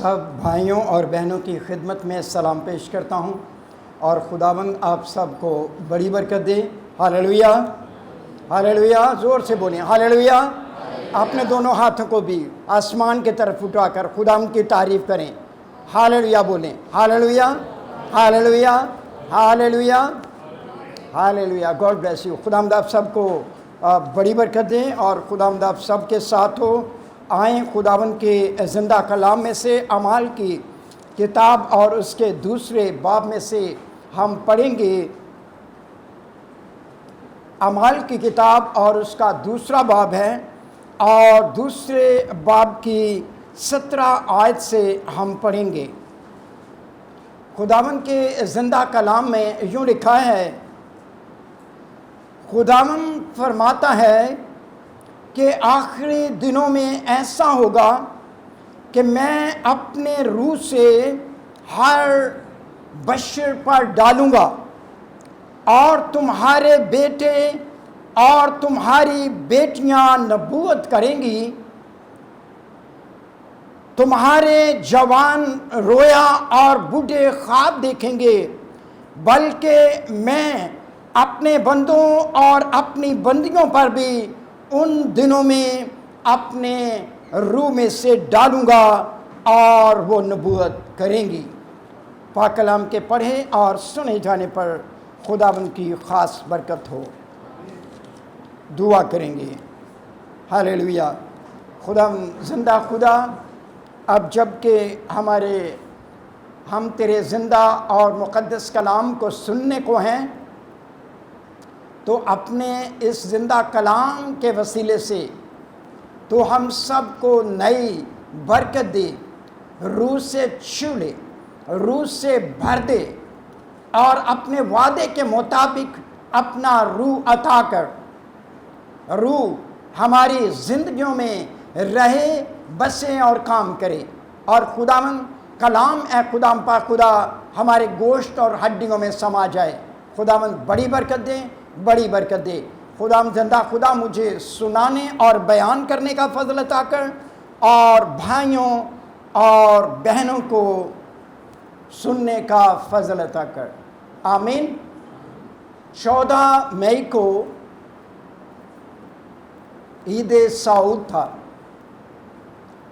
سب بھائیوں اور بہنوں کی خدمت میں سلام پیش کرتا ہوں اور خداوند آپ سب کو بڑی برکت دے۔ ہاللویا، ہاللویا، زور سے بولیں ہاللویا۔ اپنے دونوں ہاتھوں کو بھی آسمان کی طرف اٹھا کر خداوند کی تعریف کریں، ہاللویا بولیں، hallelujah, hallelujah, hallelujah, hallelujah. God bless you. خداوند آپ سب کو بڑی برکت دیں اور خداوند آپ سب کے ساتھ ہو۔ آئیں خداوند کے زندہ کلام میں سے اعمال کی کتاب اور اس کے دوسرے باب میں سے ہم پڑھیں گے۔ اعمال کی کتاب اور اس کا دوسرا باب ہے اور دوسرے باب کی 17 آیت سے ہم پڑھیں گے۔ خداوند کے زندہ کلام میں یوں لکھا ہے، خداوند فرماتا ہے کہ آخری دنوں میں ایسا ہوگا کہ میں اپنے روح سے ہر بشر پر ڈالوں گا اور تمہارے بیٹے اور تمہاری بیٹیاں نبوت کریں گی، تمہارے جوان رویا اور بوڑھے خواب دیکھیں گے، بلکہ میں اپنے بندوں اور اپنی بندیوں پر بھی ان دنوں میں اپنے روح میں سے ڈالوں گا اور وہ نبوت کریں گی۔ پاک کلام کے پڑھے اور سنے جانے پر خداوند کی خاص برکت ہو۔ دعا کریں گے۔ ہاللویا۔ خداوند زندہ خدا، اب جب کہ ہم تیرے زندہ اور مقدس کلام کو سننے کو ہیں، تو اپنے اس زندہ کلام کے وسیلے سے تو ہم سب کو نئی برکت دے، روح سے چھو لے، روح سے بھر دے اور اپنے وعدے کے مطابق اپنا روح عطا کر، روح ہماری زندگیوں میں رہے، بسے اور کام کرے، اور خداوند کلام اے خداوند پاک خدا ہمارے گوشت اور ہڈیوں میں سما جائے۔ خداوند بڑی برکت دے، بڑی برکت دے۔ خداوند زندہ خدا مجھے سنانے اور بیان کرنے کا فضل عطا کر اور بھائیوں اور بہنوں کو سننے کا فضل عطا کر، آمین۔ 14 مئی کو عید سعود تھا،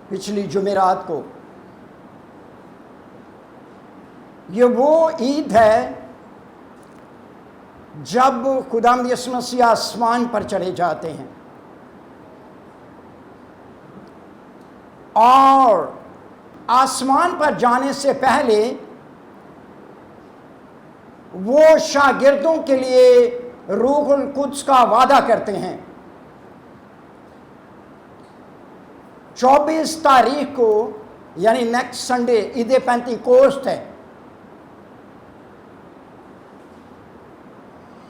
پچھلی جمعرات کو۔ یہ وہ عید ہے جب خداوند یسوع مسیح آسمان پر چڑھے جاتے ہیں، اور آسمان پر جانے سے پہلے وہ شاگردوں کے لیے روح القدس کا وعدہ کرتے ہیں۔ 24 تاریخ کو یعنی نیکسٹ سنڈے عید پینتیکوست ہے،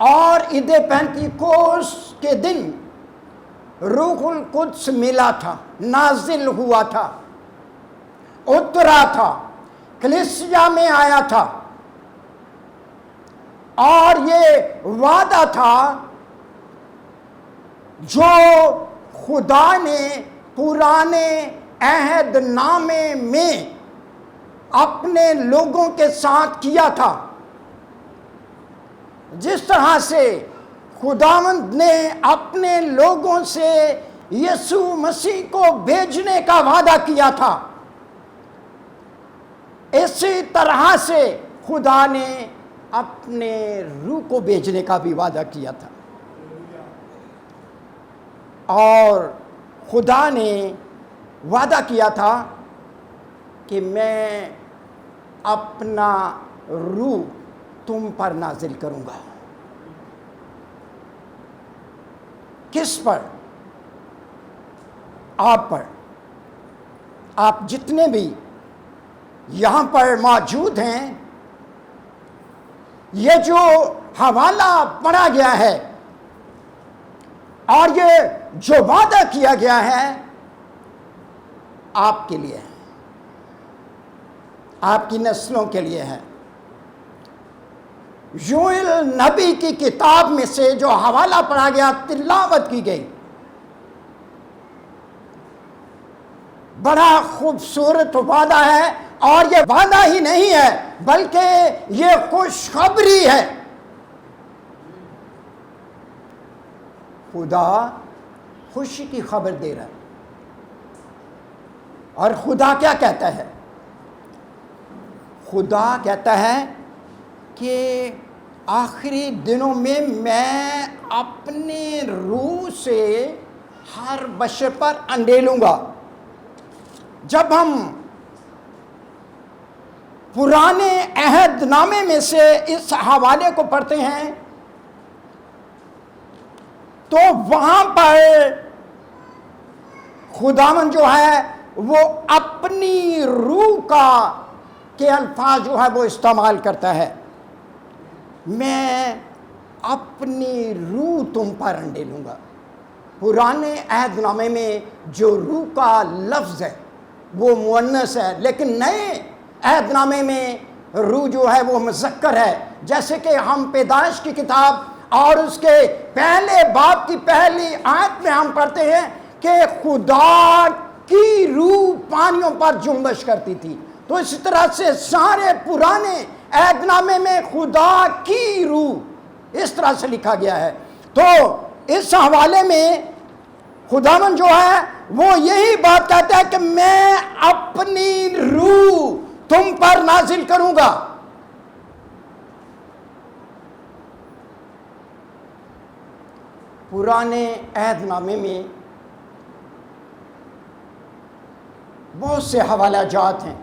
اور عید پینتیکوست کے دن روح القدس ملا تھا، نازل ہوا تھا، اترا تھا، کلیسیا میں آیا تھا، اور یہ وعدہ تھا جو خدا نے پرانے عہد نامے میں اپنے لوگوں کے ساتھ کیا تھا۔ جس طرح سے خداوند نے اپنے لوگوں سے یسوع مسیح کو بھیجنے کا وعدہ کیا تھا، اسی طرح سے خدا نے اپنے روح کو بھیجنے کا بھی وعدہ کیا تھا، اور خدا نے وعدہ کیا تھا کہ میں اپنا روح تم پر نازل کروں گا۔ کس پر؟ آپ پر۔ آپ جتنے بھی یہاں پر موجود ہیں، یہ جو حوالہ پڑھا گیا ہے اور یہ جو وعدہ کیا گیا ہے، آپ کے لیے ہے، آپ کی نسلوں کے لیے ہے۔ یوئیل نبی کی کتاب میں سے جو حوالہ پڑھا گیا، تلاوت کی گئی، بڑا خوبصورت وعدہ ہے، اور یہ وعدہ ہی نہیں ہے بلکہ یہ خوشخبری ہے۔ خدا خوشی کی خبر دے رہا ہے، اور خدا کیا کہتا ہے؟ خدا کہتا ہے کہ آخری دنوں میں اپنے روح سے ہر بشر پر انڈیلوں گا۔ جب ہم پرانے عہد نامے میں سے اس حوالے کو پڑھتے ہیں تو وہاں پر خداوند جو ہے وہ اپنی روح کے الفاظ جو ہے وہ استعمال کرتا ہے۔ میں اپنی روح تم پر انڈیلوں گا۔ پرانے عہد نامے میں جو روح کا لفظ ہے وہ مؤنث ہے، لیکن نئے عہد نامے میں روح جو ہے وہ مذکر ہے۔ جیسے کہ ہم پیدائش کی کتاب اور اس کے پہلے باب کی پہلی آیت میں ہم پڑھتے ہیں کہ خدا کی روح پانیوں پر جنبش کرتی تھی، تو اسی طرح سے سارے پرانے عہد نامے میں خدا کی روح اس طرح سے لکھا گیا ہے۔ تو اس حوالے میں خداوند جو ہے وہ یہی بات کہتا ہے کہ میں اپنی روح تم پر نازل کروں گا۔ پرانے عہد نامے میں بہت سے حوالہ جات ہیں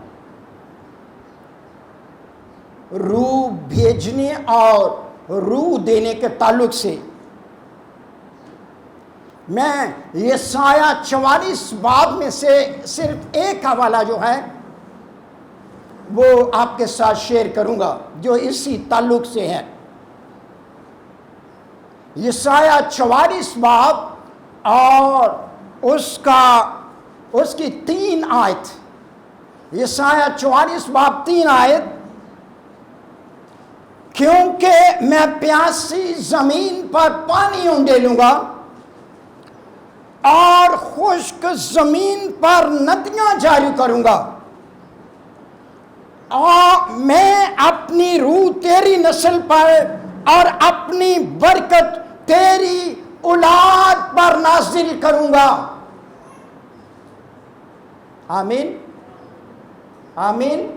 روح بھیجنے اور روح دینے کے تعلق سے۔ میں یسایہ 44 باب میں سے صرف ایک حوالہ جو ہے وہ آپ کے ساتھ شیئر کروں گا جو اسی تعلق سے ہے۔ یسایہ 44 باب اور اس کی 3 آیت، یسایہ 44 باب 3 آیت، کیونکہ میں پیاسی زمین پر پانی انڈیلوں گا اور خشک زمین پر ندیاں جاری کروں گا، اور میں اپنی روح تیری نسل پر اور اپنی برکت تیری اولاد پر نازل کروں گا۔ آمین آمین۔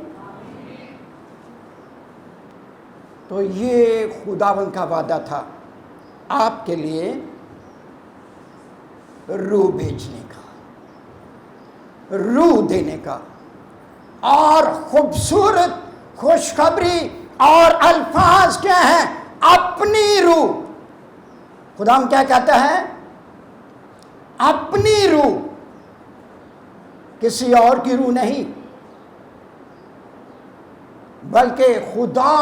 تو یہ خداوند کا وعدہ تھا آپ کے لیے روح بھیجنے کا، روح دینے کا، اور خوبصورت خوشخبری اور الفاظ کیا ہیں؟ اپنی روح۔ خدا ہم کیا کہتا ہے؟ اپنی روح، کسی اور کی روح نہیں، بلکہ خدا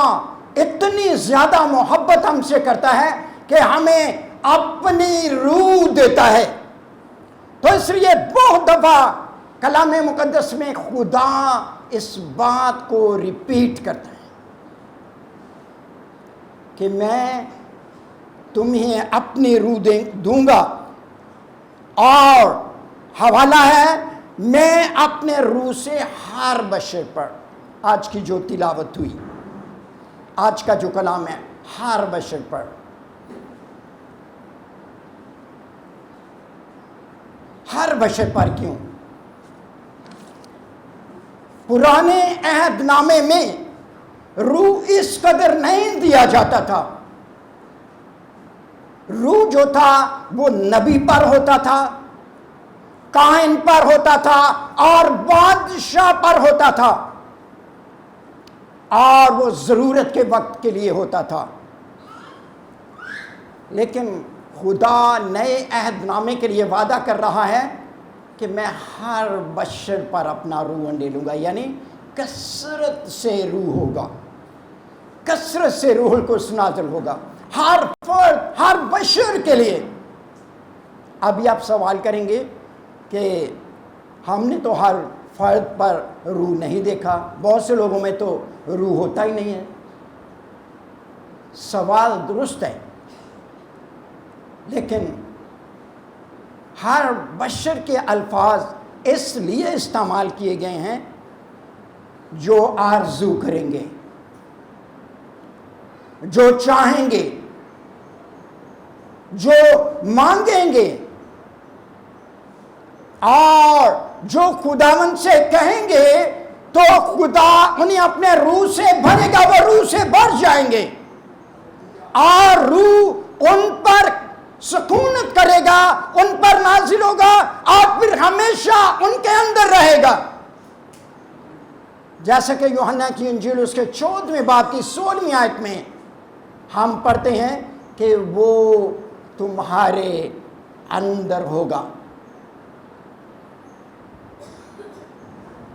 اتنی زیادہ محبت ہم سے کرتا ہے کہ ہمیں اپنی روح دیتا ہے۔ تو اس لیے بہت دفعہ کلام مقدس میں خدا اس بات کو ریپیٹ کرتا ہے کہ میں تمہیں اپنی روح دوں گا، اور حوالہ ہے میں اپنے روح سے ہر بشر پر، آج کی جو تلاوت ہوئی، آج کا جو کلام ہے، ہر بشر پر، ہر بشر پر۔ کیوں؟ پرانے عہد نامے میں روح اس قدر نہیں دیا جاتا تھا۔ روح جو تھا وہ نبی پر ہوتا تھا، کاہن پر ہوتا تھا، اور بادشاہ پر ہوتا تھا، اور وہ ضرورت کے وقت کے لیے ہوتا تھا۔ لیکن خدا نئے عہد نامے کے لیے وعدہ کر رہا ہے کہ میں ہر بشر پر اپنا روح انڈیلوں گا، یعنی کثرت سے روح ہوگا، کثرت سے روح القدس نازل ہوگا ہر فرد، ہر بشر کے لیے۔ ابھی آپ سوال کریں گے کہ ہم نے تو ہر فرد پر روح نہیں دیکھا، بہت سے لوگوں میں تو روح ہوتا ہی نہیں ہے۔ سوال درست ہے، لیکن ہر بشر کے الفاظ اس لیے استعمال کیے گئے ہیں جو آرزو کریں گے، جو چاہیں گے، جو مانگیں گے، اور جو خداوند سے کہیں گے تو خدا انہیں اپنے روح سے بھرے گا، وہ روح سے بھر جائیں گے اور روح ان پر سکونت کرے گا، ان پر نازل ہوگا اور پھر ہمیشہ ان کے اندر رہے گا۔ جیسا کہ یوحنا کی انجیل اس کے 14ویں باب کی 16ویں آیت میں ہم پڑھتے ہیں کہ وہ تمہارے اندر ہوگا۔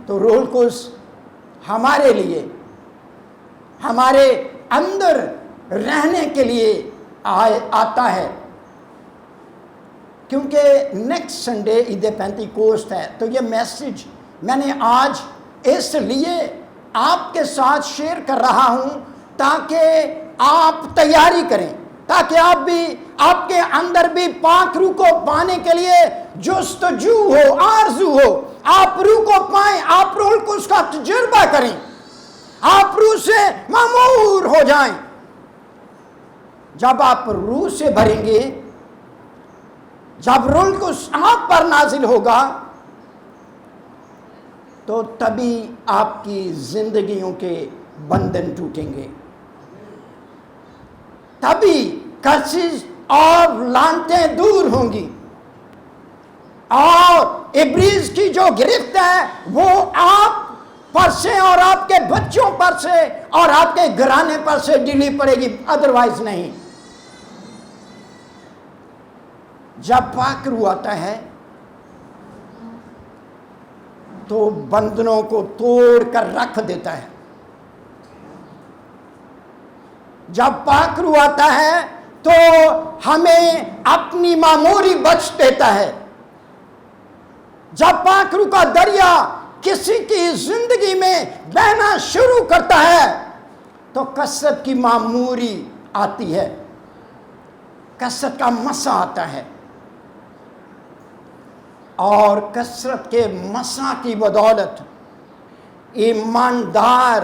تو روح القدس ہمارے لیے، ہمارے اندر رہنے کے لیے آتا ہے، کیونکہ نیکسٹ سنڈے عید پینتیکوست ہے۔ تو یہ میسج میں نے آج اس لیے آپ کے ساتھ شیئر کر رہا ہوں تاکہ آپ تیاری کریں، تاکہ آپ کے اندر بھی پاک روح کو پانے کے لیے جستجو ہو، آرزو ہو، آپ روح کو پائیں، آپ روح القدس کا تجربہ کریں، آپ روح سے معمور ہو جائیں۔ جب آپ روح سے بھریں گے، جب روح القدس آپ پر نازل ہوگا، تو تبھی آپ کی زندگیوں کے بندھن ٹوٹیں گے، تبھی کرسز اور لعنتیں دور ہوں گی، اور ابلیس کی جو گرفت ہے وہ آپ پر سے اور آپ کے بچوں پر سے اور آپ کے گھرانے پر سے ڈلی پڑے گی، ادروائز نہیں۔ جب پاک روح آتا ہے تو بندھنوں کو توڑ کر رکھ دیتا ہے۔ جب پاک روح آتا ہے تو ہمیں اپنی معموری بخش دیتا ہے۔ جب پاک روح کا دریا کسی کی زندگی میں بہنا شروع کرتا ہے تو کثرت کی معموری آتی ہے، کثرت کا مسا آتا ہے، اور کثرت کے مسا کی بدولت ایماندار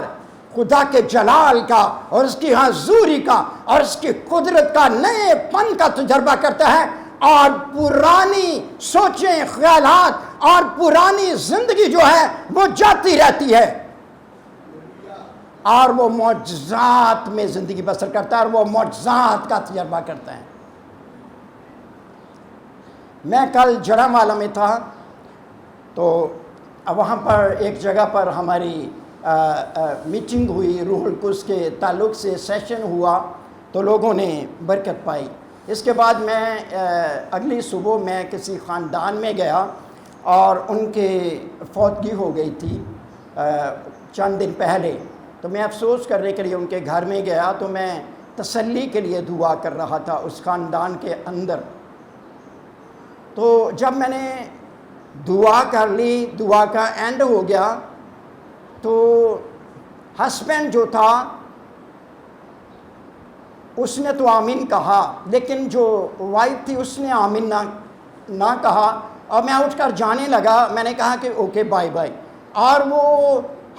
خدا کے جلال کا اور اس کی حضوری کا اور اس کی قدرت کا نئے پن کا تجربہ کرتا ہے، اور پرانی سوچیں، خیالات اور پرانی زندگی جو ہے وہ جاتی رہتی ہے، اور وہ معجزات میں زندگی بسر کرتا ہے، اور وہ معجزات کا تجربہ کرتا ہے۔ میں کل جڑامالہ میں تھا، تو وہاں پر ایک جگہ پر ہماری میٹنگ ہوئی، روح القدس کے تعلق سے سیشن ہوا، تو لوگوں نے برکت پائی۔ اس کے بعد میں اگلی صبح میں کسی خاندان میں گیا، اور ان کے فوتگی ہو گئی تھی چند دن پہلے، تو میں افسوس کرنے کے لیے ان کے گھر میں گیا، تو میں تسلی کے لیے دعا کر رہا تھا اس خاندان کے اندر۔ تو جب میں نے دعا کر لی، دعا کا اینڈ ہو گیا، تو ہسبینڈ جو تھا اس نے تو آمین کہا، لیکن جو وائف تھی اس نے آمین نہ کہا، اور میں اٹھ کر جانے لگا۔ میں نے کہا کہ اوکے بائے بائے، اور وہ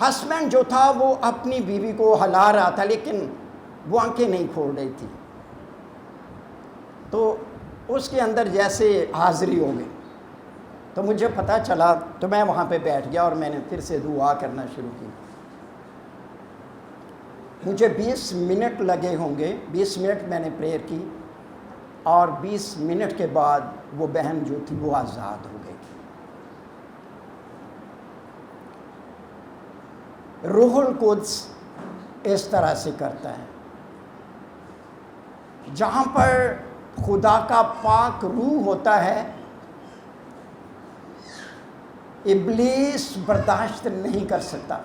ہسبینڈ جو تھا وہ اپنی بیوی کو ہلا رہا تھا، لیکن وہ آنکھیں نہیں کھول رہی تھی، تو اس کے اندر جیسے حاضری ہو گئی، تو مجھے پتہ چلا، تو میں وہاں پہ بیٹھ گیا اور میں نے پھر سے دعا کرنا شروع کی۔ مجھے 20 منٹ لگے ہوں گے، 20 منٹ میں نے پریئر کی، اور 20 منٹ کے بعد وہ بہن جو تھی وہ آزاد ہو گئی۔ روح القدس اس طرح سے کرتا ہے، جہاں پر خدا کا پاک روح ہوتا ہے، ابلیس برداشت نہیں کر سکتا،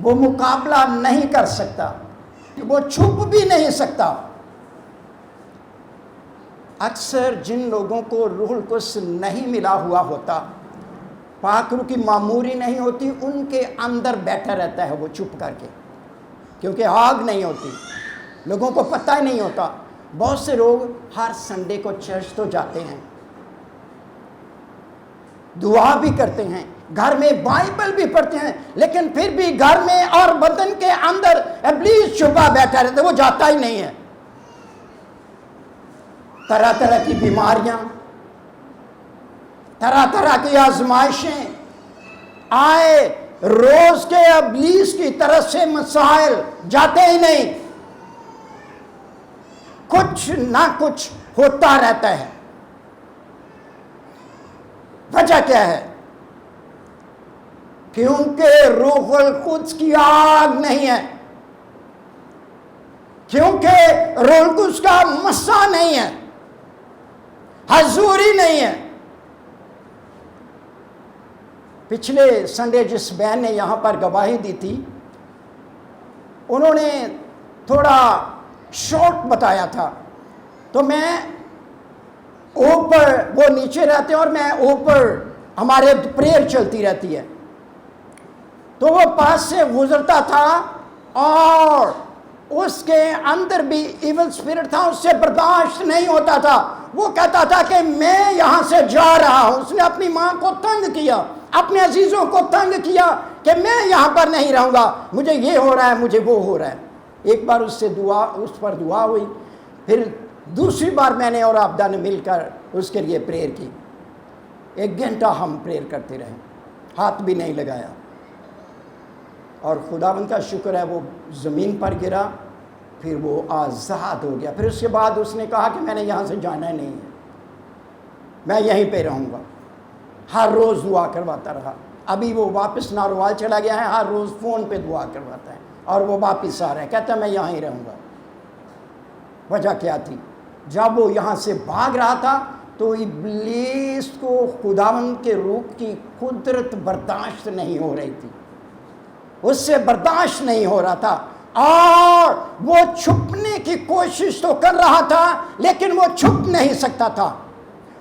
وہ مقابلہ نہیں کر سکتا، وہ چھپ بھی نہیں سکتا۔ اکثر جن لوگوں کو روح القدس نہیں ملا ہوا ہوتا، پاک روح کی معموری نہیں ہوتی، ان کے اندر بیٹھا رہتا ہے وہ چپ کر کے، کیونکہ آگ نہیں ہوتی، لوگوں کو پتہ ہی نہیں ہوتا۔ بہت سے لوگ ہر سنڈے کو چرچ تو جاتے ہیں، دعا بھی کرتے ہیں، گھر میں بائبل بھی پڑھتے ہیں، لیکن پھر بھی گھر میں اور بدن کے اندر ابلیس چھپا بیٹھا رہتا ہے، وہ جاتا ہی نہیں ہے۔ طرح طرح کی بیماریاں، طرح طرح کی آزمائشیں آئے، روز کے ابلیس کی طرف سے مسائل جاتے ہی نہیں، کچھ نہ کچھ ہوتا رہتا ہے۔ وجہ کیا ہے؟ کیونکہ روح القدس کی آگ نہیں ہے، کیونکہ روح القدس کا مسا نہیں ہے، حضوری نہیں ہے۔ پچھلے سنڈے جس بہن نے یہاں پر گواہی دی تھی، انہوں نے تھوڑا شارٹ بتایا تھا، تو میں اوپر، وہ نیچے رہتے ہیں اور میں اوپر، ہمارے پریئر چلتی رہتی ہے، تو وہ پاس سے گزرتا تھا اور اس کے اندر بھی ایول اسپرٹ تھا، اس سے برداشت نہیں ہوتا تھا۔ وہ کہتا تھا کہ میں یہاں سے جا رہا ہوں۔ اس نے اپنی ماں کو تنگ کیا، اپنے عزیزوں کو تنگ کیا کہ میں یہاں پر نہیں رہوں گا، مجھے یہ ہو رہا ہے، مجھے وہ ہو رہا ہے۔ ایک بار اس پر دعا ہوئی، پھر دوسری بار میں نے اور عابدہ نے مل کر اس کے لیے پریئر کی۔ 1 گھنٹہ ہم پریئر کرتے رہے، ہاتھ بھی نہیں لگایا، اور خداوند کا شکر ہے وہ زمین پر گرا، پھر وہ آزاد ہو گیا۔ پھر اس کے بعد اس نے کہا کہ میں نے یہاں سے جانا نہیں ہے، میں یہیں پہ رہوں گا۔ ہر روز دعا کرواتا رہا، ابھی وہ واپس ناروال چلا گیا ہے، ہر روز فون پہ دعا کرواتا ہے اور وہ واپس آ رہا ہے، کہتا ہے میں یہاں ہی رہوں گا۔ وجہ کیا تھی؟ جب وہ یہاں سے بھاگ رہا تھا تو ابلیس کو خداوند کے روح کی قدرت برداشت نہیں ہو رہی تھی، اس سے برداشت نہیں ہو رہا تھا، اور وہ چھپنے کی کوشش تو کر رہا تھا لیکن وہ چھپ نہیں سکتا تھا۔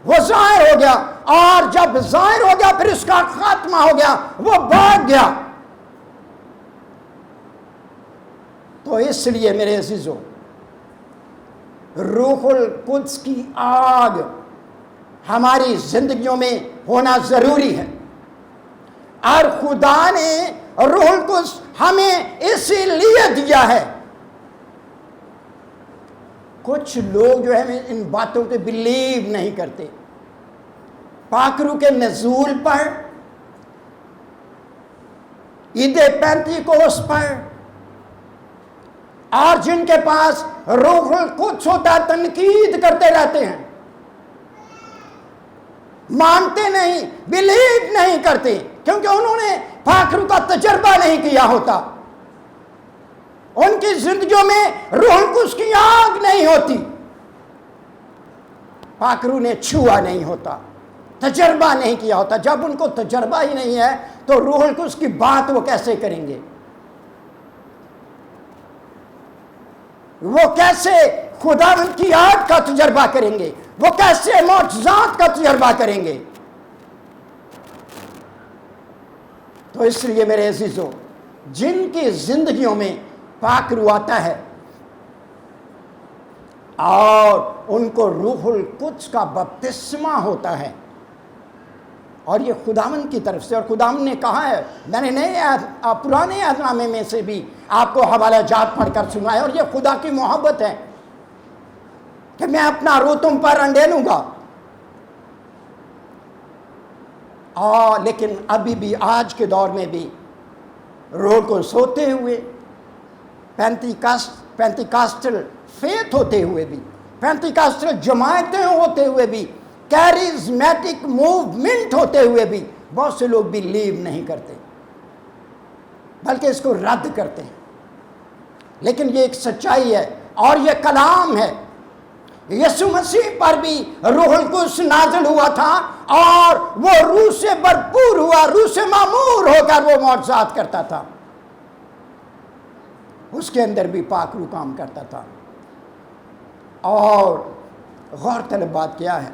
وہ ظاہر ہو گیا، اور جب ظاہر ہو گیا پھر اس کا خاتمہ ہو گیا، وہ بھاگ گیا۔ تو اس لیے میرے عزیزو، روح القدس کی آگ ہماری زندگیوں میں ہونا ضروری ہے، اور خدا نے روح القدس ہمیں اسی لیے دیا ہے۔ کچھ لوگ جو ہے ان باتوں کو بلیو نہیں کرتے۔ پاک روح کے نزول پر، عید پینتیکوس پر، اور جن کے پاس روح القدس ہوتا ہے، تنقید کرتے رہتے ہیں، مانتے نہیں، بلیو نہیں کرتے، کیونکہ انہوں نے پاک روح کا تجربہ نہیں کیا ہوتا، ان کی زندگیوں میں روح القدس کی آگ نہیں ہوتی، پاک روح نے چھوا نہیں ہوتا، تجربہ نہیں کیا ہوتا۔ جب ان کو تجربہ ہی نہیں ہے تو روح القدس کی بات وہ کیسے کریں گے؟ وہ کیسے خداوند کی آگ کا تجربہ کریں گے؟ وہ کیسے معجزات کا تجربہ کریں گے؟ تو اس لیے میرے عزیزو، جن کی زندگیوں میں پاک روح آتا ہے اور ان کو روح القدس کا بپتسمہ ہوتا ہے، اور یہ خداوند کی طرف سے، اور خداوند نے کہا ہے، میں نے پرانے عہد نامے میں سے بھی آپ کو حوالہ جات پڑھ کر سنایا، اور یہ خدا کی محبت ہے کہ میں اپنا روح تم پر انڈیلوں گا۔ لیکن ابھی بھی آج کے دور میں بھی روح کو سوتے ہوئے، پینتیکاسٹل فیتھ ہوتے ہوئے بھی، پینتیکاسٹل جماعتیں ہوتے ہوئے بھی، کیریزمیٹک موومنٹ ہوتے ہوئے بھی بہت سے لوگ بلیو نہیں کرتے، بلکہ اس کو رد کرتے ہیں۔ لیکن یہ ایک سچائی ہے اور یہ کلام ہے۔ یسوع مسیح پر بھی روح القدس نازل ہوا تھا، اور وہ روح سے بھرپور ہوا، روح سے معمور ہو کر وہ معجزات کرتا تھا، اس کے اندر بھی پاک روح کام کرتا تھا۔ اور غور طلب بات کیا ہے،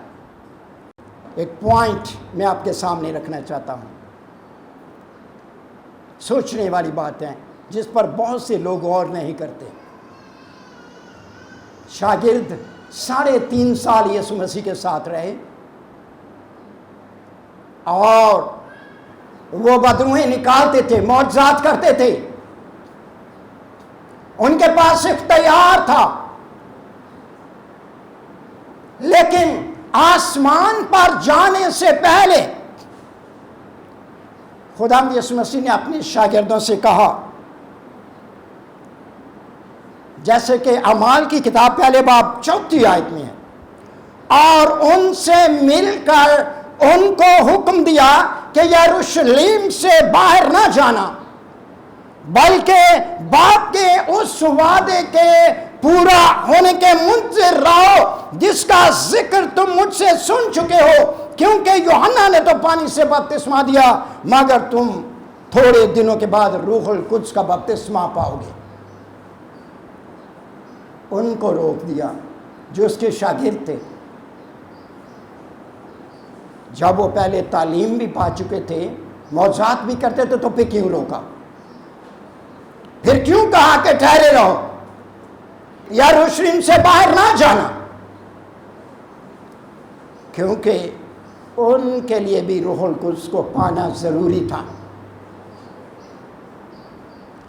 ایک پوائنٹ میں آپ کے سامنے رکھنا چاہتا ہوں، سوچنے والی بات ہے جس پر بہت سے لوگ غور نہیں کرتے۔ شاگرد 3.5 سال یسوع مسیح کے ساتھ رہے، اور وہ بدروہیں نکالتے تھے، معجزات کرتے تھے، ان کے پاس اختیار تھا، لیکن آسمان پر جانے سے پہلے خداوند یسوع مسیح نے اپنے شاگردوں سے کہا، جیسے کہ اعمال کی کتاب پہلے باب 34 آیت میں ہے، اور ان سے مل کر ان کو حکم دیا کہ یروشلم سے باہر نہ جانا، بلکہ باپ کے اس وعدے کے پورا ہونے کے منتظر رہو جس کا ذکر تم مجھ سے سن چکے ہو، کیونکہ یوحنا نے تو پانی سے بپتسمہ دیا، مگر تم تھوڑے دنوں کے بعد روح القدس کا بپتسمہ پاؤ گے۔ ان کو روک دیا جو اس کے شاگرد تھے، جب وہ پہلے تعلیم بھی پا چکے تھے، معجزات بھی کرتے تھے، تو پھر کیوں روکا؟ پھر کیوں کہا کہ ٹھہرے رہو، یروشلم سے باہر نہ جانا؟ کیونکہ ان کے لیے بھی روح القدس کو پانا ضروری تھا،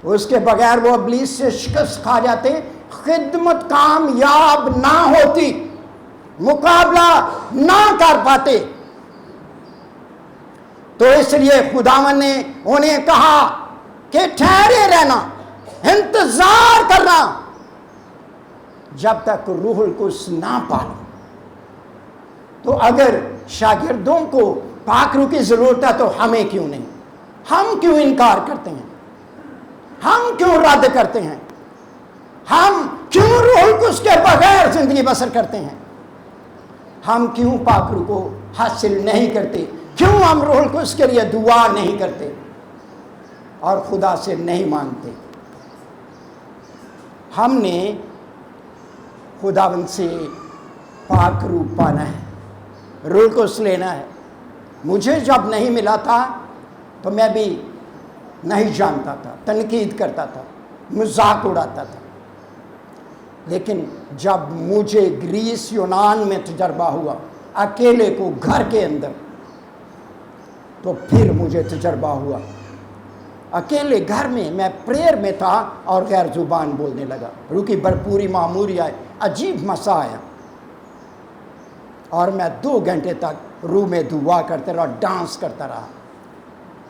اس کے بغیر وہ ابلیس سے شکست کھا جاتے، خدمت کامیاب نہ ہوتی، مقابلہ نہ کر پاتے۔ تو اس لیے خداوند نے انہیں کہا کہ ٹھہرے رہنا، انتظار کرنا جب تک روح القدس نہ پالو۔ تو اگر شاگردوں کو پاک روح کی ضرورت ہے تو ہمیں کیوں نہیں؟ ہم کیوں انکار کرتے ہیں؟ ہم کیوں رد کرتے ہیں؟ ہم کیوں روح القدس کے بغیر زندگی بسر کرتے ہیں؟ ہم کیوں پاک روح کو حاصل نہیں کرتے؟ کیوں ہم روح القدس کے لیے دعا نہیں کرتے اور خدا سے نہیں مانگتے؟ ہم نے خداوند سے پاک روح پانا ہے، روح القدس لینا ہے۔ مجھے جب نہیں ملا تھا تو میں بھی نہیں جانتا تھا، تنقید کرتا تھا، مذاق اڑاتا تھا، لیکن جب مجھے گریس یونان میں تجربہ ہوا، اکیلے کو گھر کے اندر، تو پھر مجھے تجربہ ہوا اکیلے گھر میں، میں پریئر میں تھا اور غیر زبان بولنے لگا، روح کی بھرپوری معموری آئی، عجیب مسا آیا، اور میں 2 گھنٹے تک روح میں دعا کرتا رہا، ڈانس کرتا رہا،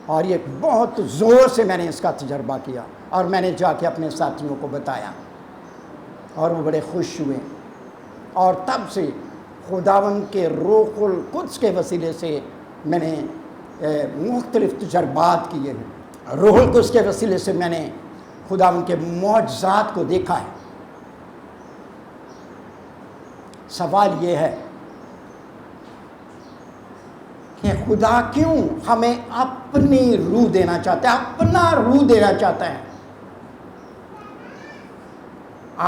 اور یہ بہت زور سے میں نے اس کا تجربہ کیا، اور میں نے جا کے اپنے ساتھیوں کو بتایا، اور وہ بڑے خوش ہوئے، اور تب سے خداوند کے روح القدس کے وسیلے سے میں نے مختلف تجربات کیے ہیں، روح القدس کے وسیلے سے میں نے خداوند کے معجزات کو دیکھا ہے۔ سوال یہ ہے کہ خدا کیوں ہمیں اپنی روح دینا چاہتا ہے، اپنا روح دینا چاہتا ہے؟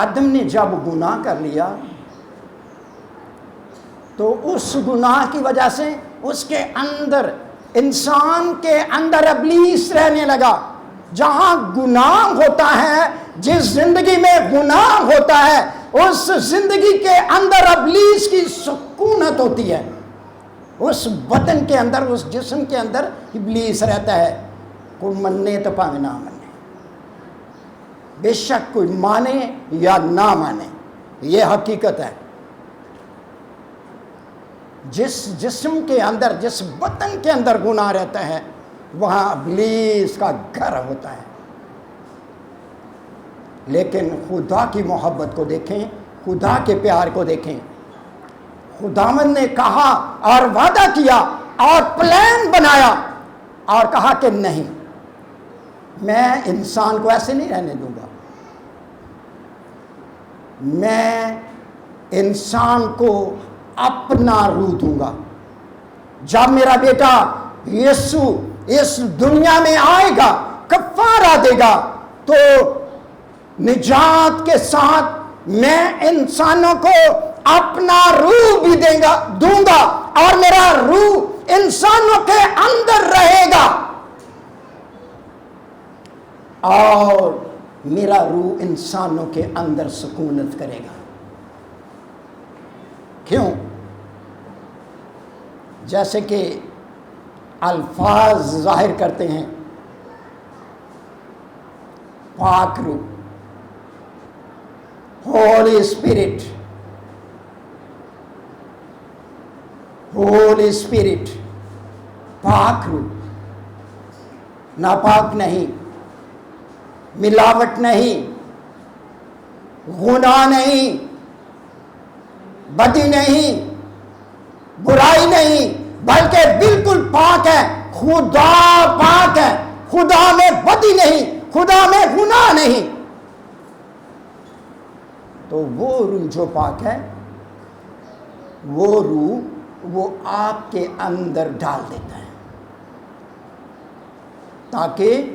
آدم نے جب گناہ کر لیا تو اس گناہ کی وجہ سے اس کے اندر، انسان کے اندر ابلیس رہنے لگا۔ جہاں گناہ ہوتا ہے، جس زندگی میں گناہ ہوتا ہے، اس زندگی کے اندر ابلیس کی سکونت ہوتی ہے، اس بدن کے اندر، اس جسم کے اندر ابلیس رہتا ہے۔ کوئی مانے تو پاوے نہ مانے، بے شک کوئی مانے یا نہ مانے، یہ حقیقت ہے۔ جس جسم کے اندر، جس بدن کے اندر گناہ رہتا ہے، وہاں ابلیس کا گھر ہوتا ہے۔ لیکن خدا کی محبت کو دیکھیں، خدا کے پیار کو دیکھیں۔ خداوند نے کہا اور وعدہ کیا اور پلان بنایا اور کہا کہ نہیں، میں انسان کو ایسے نہیں رہنے دوں گا، میں انسان کو اپنا روح دوں گا۔ جب میرا بیٹا یسوع اس دنیا میں آئے گا، کفارہ دے گا، تو نجات کے ساتھ میں انسانوں کو اپنا روح بھی دوں گا، اور میرا روح انسانوں کے اندر رہے گا، اور میرا روح انسانوں کے اندر سکونت کرے گا۔ کیوں؟ جیسے کہ الفاظ ظاہر کرتے ہیں. پاک روح، ہولی اسپرٹ، ہولی اسپرٹ، پاک روح، ناپاک نہیں، ملاوٹ نہیں، گناہ نہیں، بدی نہیں، برائی نہیں، بلکہ بالکل پاک ہے. خدا پاک ہے، خدا میں بدی نہیں، خدا میں گناہ نہیں. تو وہ روح جو پاک ہے، وہ روح وہ آپ کے اندر ڈال دیتا ہے تاکہ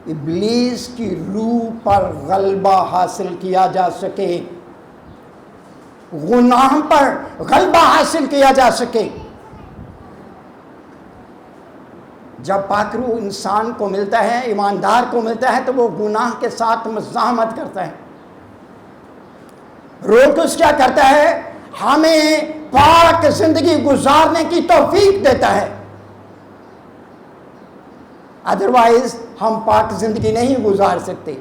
ابلیس کی روح پر غلبہ حاصل کیا جا سکے، گناہ پر غلبہ حاصل کیا جا سکے. جب پاک روح انسان کو ملتا ہے، ایماندار کو ملتا ہے، تو وہ گناہ کے ساتھ مزاحمت کرتا ہے. روکس کیا کرتا ہے؟ ہمیں پاک زندگی گزارنے کی توفیق دیتا ہے. ادروائز ہم پاک زندگی نہیں گزار سکتے.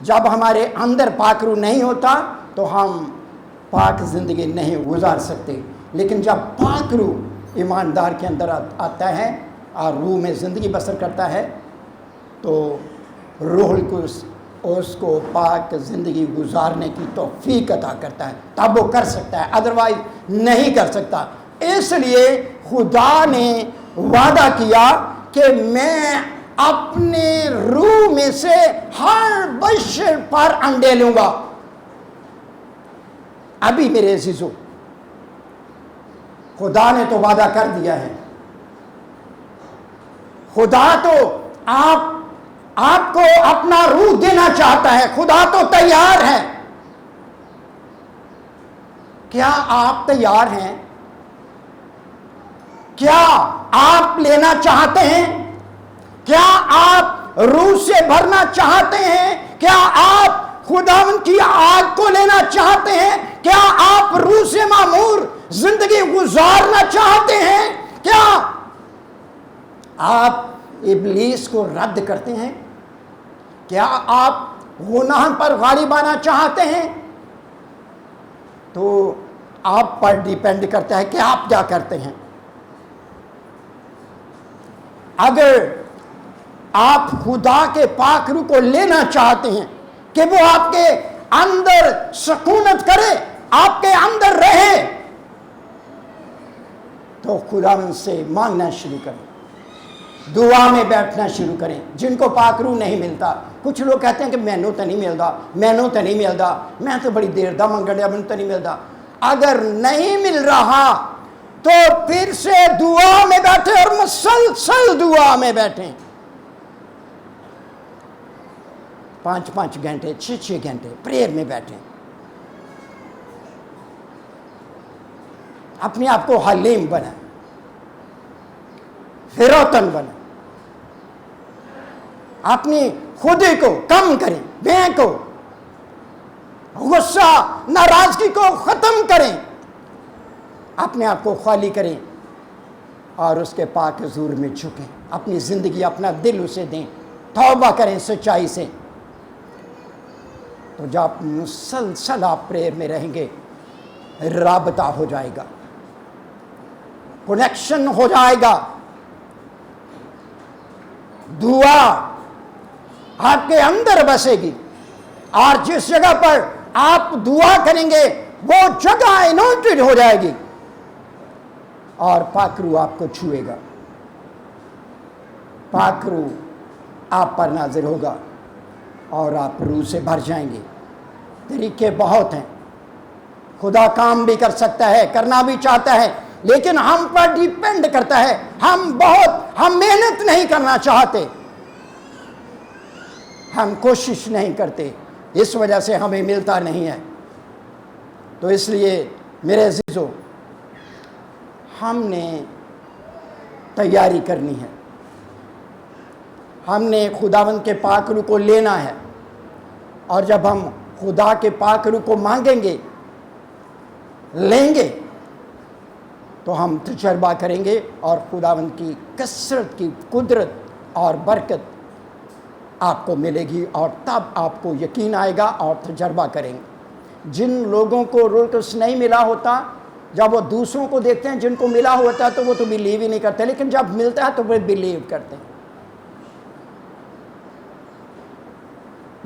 جب ہمارے اندر پاک روح نہیں ہوتا تو ہم پاک زندگی نہیں گزار سکتے. لیکن جب پاک روح ایماندار کے اندر آتا ہے اور روح میں زندگی بسر کرتا ہے تو روح القدس اس کو پاک زندگی گزارنے کی توفیق عطا کرتا ہے. تب وہ کر سکتا ہے، ادروائز نہیں کر سکتا. اس لیے خدا نے وعدہ کیا کہ میں اپنے روح میں سے ہر بشر پر انڈے لوں گا. ابھی میرے عزیزو، خدا نے تو وعدہ کر دیا ہے. خدا تو آپ کو اپنا روح دینا چاہتا ہے. خدا تو تیار ہے. کیا آپ تیار ہیں؟ کیا آپ لینا چاہتے ہیں؟ کیا آپ روح سے بھرنا چاہتے ہیں؟ کیا آپ خداوند کی آگ کو لینا چاہتے ہیں؟ کیا آپ روح سے معمور زندگی گزارنا چاہتے ہیں؟ کیا آپ ابلیس کو رد کرتے ہیں؟ کیا آپ گناہ پر غالب آنا چاہتے ہیں؟ تو آپ پر ڈیپینڈ کرتا ہے کہ آپ کیا کرتے ہیں. اگر آپ خدا کے پاک روح کو لینا چاہتے ہیں کہ وہ آپ کے اندر سکونت کرے، آپ کے اندر رہے، تو خدا سے مانگنا شروع کریں، دعا میں بیٹھنا شروع کریں. جن کو پاک روح نہیں ملتا، کچھ لوگ کہتے ہیں کہ مینوں تو نہیں ملتا، مینوں تو نہیں ملتا، میں تو بڑی دیر دا منگن ڈیا، مینوں تو نہیں ملتا. اگر نہیں مل رہا تو پھر سے دعا میں بیٹھے اور مسلسل دعا میں بیٹھیں. 5 گھنٹے 6 گھنٹے پریئر میں بیٹھیں. اپنے آپ کو حلیم بنائیں، فروتن بنائیں، اپنی خودی کو کم کریں، میں کو غصہ ناراضگی کو ختم کریں، اپنے آپ کو خالی کریں اور اس کے پاک حضور میں جھکیں. اپنی زندگی، اپنا دل اسے دیں، توبہ کریں سچائی سے. تو جب مسلسل آپ پریئر میں رہیں گے، رابطہ ہو جائے گا، کنیکشن ہو جائے گا. دعا آپ کے اندر بسے گی اور جس جگہ پر آپ دعا کریں گے وہ جگہ انوٹڈ ہو جائے گی اور پاک روح آپ کو چھوئے گا. پاک روح آپ پر نازل ہوگا اور آپ روح سے بھر جائیں گے. طریقے بہت ہیں. خدا کام بھی کر سکتا ہے، کرنا بھی چاہتا ہے، لیکن ہم پر ڈیپینڈ کرتا ہے. ہم محنت نہیں کرنا چاہتے، ہم کوشش نہیں کرتے، اس وجہ سے ہمیں ملتا نہیں ہے. تو اس لیے میرے عزیزو، ہم نے تیاری کرنی ہے. ہم نے خداوند کے پاک روح کو لینا ہے، اور جب ہم خدا کے پاک روح کو مانگیں گے، لیں گے، تو ہم تجربہ کریں گے اور خداوند کی کثرت کی قدرت اور برکت آپ کو ملے گی، اور تب آپ کو یقین آئے گا اور تجربہ کریں گے۔ جن لوگوں کو روح القدس نہیں ملا ہوتا، جب وہ دوسروں کو دیکھتے ہیں جن کو ملا ہوتا ہے تو وہ تو بلیو ہی نہیں کرتے، لیکن جب ملتا ہے تو وہ بلیو کرتے ہیں۔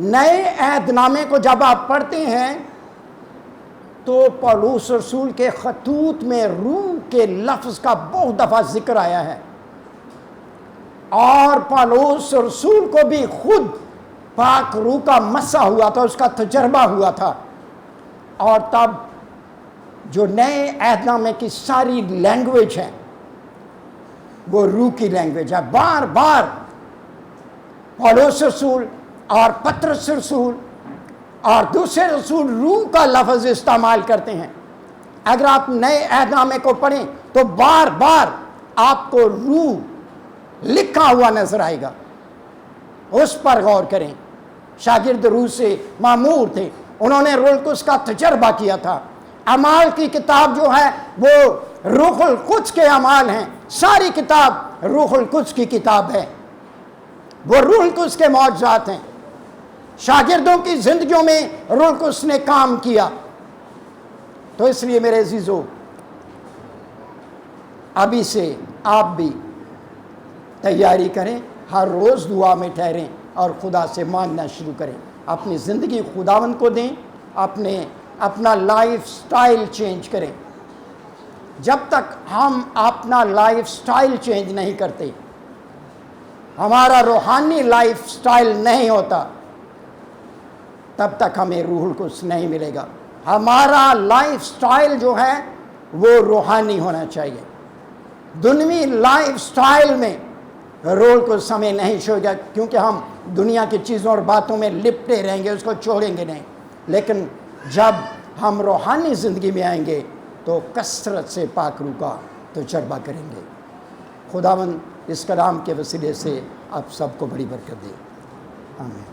نئے عہد نامے کو جب آپ پڑھتے ہیں تو پولس رسول کے خطوط میں روح کے لفظ کا بہت دفعہ ذکر آیا ہے، اور پولس رسول کو بھی خود پاک روح کا مسا ہوا تھا، اس کا تجربہ ہوا تھا، اور تب جو نئے عہد نامے کی ساری لینگویج ہے وہ روح کی لینگویج ہے۔ بار بار پولس رسول اور پطرس رسول اور دوسرے رسول روح کا لفظ استعمال کرتے ہیں۔ اگر آپ نئے عہد نامے کو پڑھیں تو بار بار آپ کو روح لکھا ہوا نظر آئے گا، اس پر غور کریں۔ شاگرد روح سے معمور تھے، انہوں نے روح القدس کا تجربہ کیا تھا۔ اعمال کی کتاب جو ہے وہ روح القدس کے اعمال ہیں، ساری کتاب روح القدس کی کتاب ہے، وہ روح القدس کے معجزات ہیں۔ شاگردوں کی زندگیوں میں روح القدس نے کام کیا۔ تو اس لیے میرے عزیزو، ابھی سے آپ بھی تیاری کریں، ہر روز دعا میں ٹھہریں اور خدا سے مانگنا شروع کریں، اپنی زندگی خداوند کو دیں، اپنا لائف سٹائل چینج کریں۔ جب تک ہم اپنا لائف سٹائل چینج نہیں کرتے، ہمارا روحانی لائف سٹائل نہیں ہوتا، تب تک ہمیں روح القدس نہیں ملے گا۔ ہمارا لائف سٹائل جو ہے وہ روحانی ہونا چاہیے۔ دنیوی لائف سٹائل میں روح القدس ہمیں نہیں چھوڑے گا، کیونکہ ہم دنیا کی چیزوں اور باتوں میں لپٹے رہیں گے، اس کو چھوڑیں گے نہیں۔ لیکن جب ہم روحانی زندگی میں آئیں گے تو کثرت سے پاک روح کا تجربہ کریں گے۔ خداوند اس کلام کے وسیلے سے آپ سب کو بڑی برکت دے، آمین۔